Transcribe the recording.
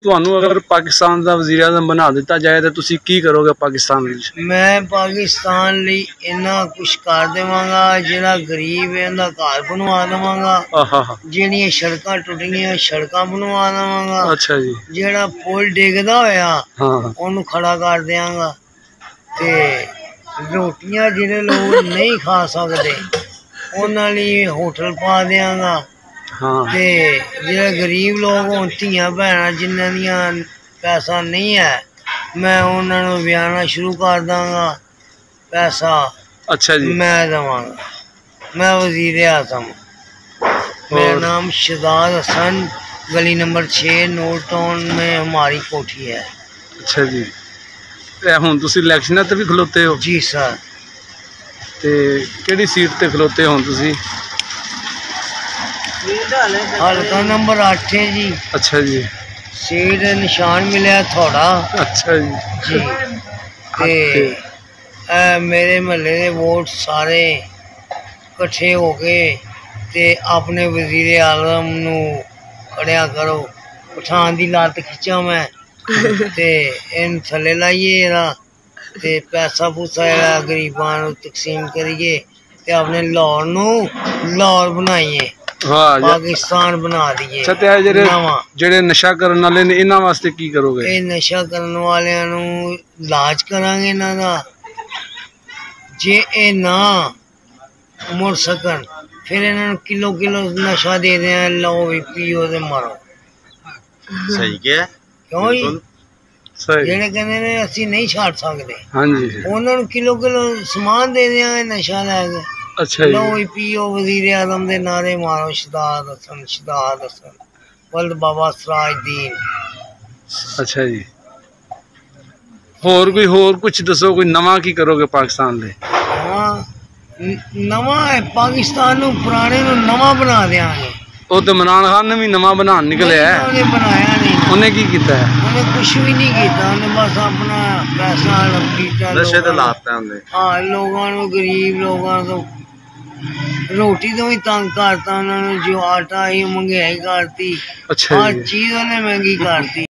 ਤੁਹਾਨੂੰ अगर पाकिस्तान का वज़ीर आज़म बना दिता जाए तो तुसी की करोगे पाकिस्तान विच? मैं पाकिस्तान लई इन्ना कुछ कर देवांगा, जिहड़ा गरीब है उहदा घर बनवा देवांगा, जिहड़ियां सड़कां टुटियां सड़कां बनवा देवांगा। अच्छा जी। जिहड़ा पुल डिगदा होया ओनू खड़ा कर देवांगा ते रोटियां जिहड़े लोग नहीं खा सकदे उन्हां लई होटल पा देवांगा। ते जेह्ड़े गरीब लोग होन धियां भैनां जिन्हां दियां पैसा नहीं है मैं उन्हां नूं ब्याहना शुरू कर दांगा पैसा। अच्छा जी। मैं देवांगा, मैं वज़ीर आज़म। मेरा नाम शहजाद हसन, गली नंबर 6 नूर टाउन में हमारी कोठी है। अच्छा जी। हुण तुसीं इलैक्शनां ते भी खलोते हो? जी सर। ते किहड़ी सीट ते खलोते हो तुसीं? हल्का नंबर 8 है जी। अच्छा जी। सीट निशान मिले थोड़ा। अच्छा जी। जी ते मेरे महल्ले दे वोट सारे कट्ठे हो गए ते अपने वज़ीर आज़म नू खड़िया करो। पठान दी लत्त खिच्चा मैं ते इन थल्ले लाइए एह्दा ते पैसा पूसा गरीबां नू तकसीम करिए ते अपने लाहौर नू लाहौर बनाइए, पाकिस्तान बना दिए। जेड़े नशा करन वाले ने इन्हां वास्ते की करोगे? ए नशा करन वालियां नू इलाज करांगे इन्हां दा। जे ए ना मुड़ सकन फिर इन्हां नू किलो किलो नशा दे दें, लो भी पियो ते मरो। सही क्या क्यों जी? जेड़े कहंदे ने असीं नहीं छड्ड सकदे उन्हां नू किलो किलो समान दे देंगे नशा लैके। अच्छा लो पियो वज़ीर आज़म दे नारे मारो, शहजाद हसन शहजाद हसन वल्द बाबा सिराजुद्दीन। अच्छा जी। होर कुछ दसो, कोई नवा की करोगे पाकिस्तान ले? नवा है पाकिस्तान नू पुराने नू नवा बना देंगे। वो तो इमरान खान ने भी नवा बनान निकलिया है। उन्हें बनाया नहीं, उन्हें की कीता है? उन्हें कुछ भी नहीं किया, उन्हें बस अपना पैसा नशे ते लाता है। हाँ लोगों को, गरीब लोगों को रोटी तो भी तंग करता, उन्होंने जो आटा ही महंगाई करती। अच्छा, हर चीज उन्हें महंगी करती।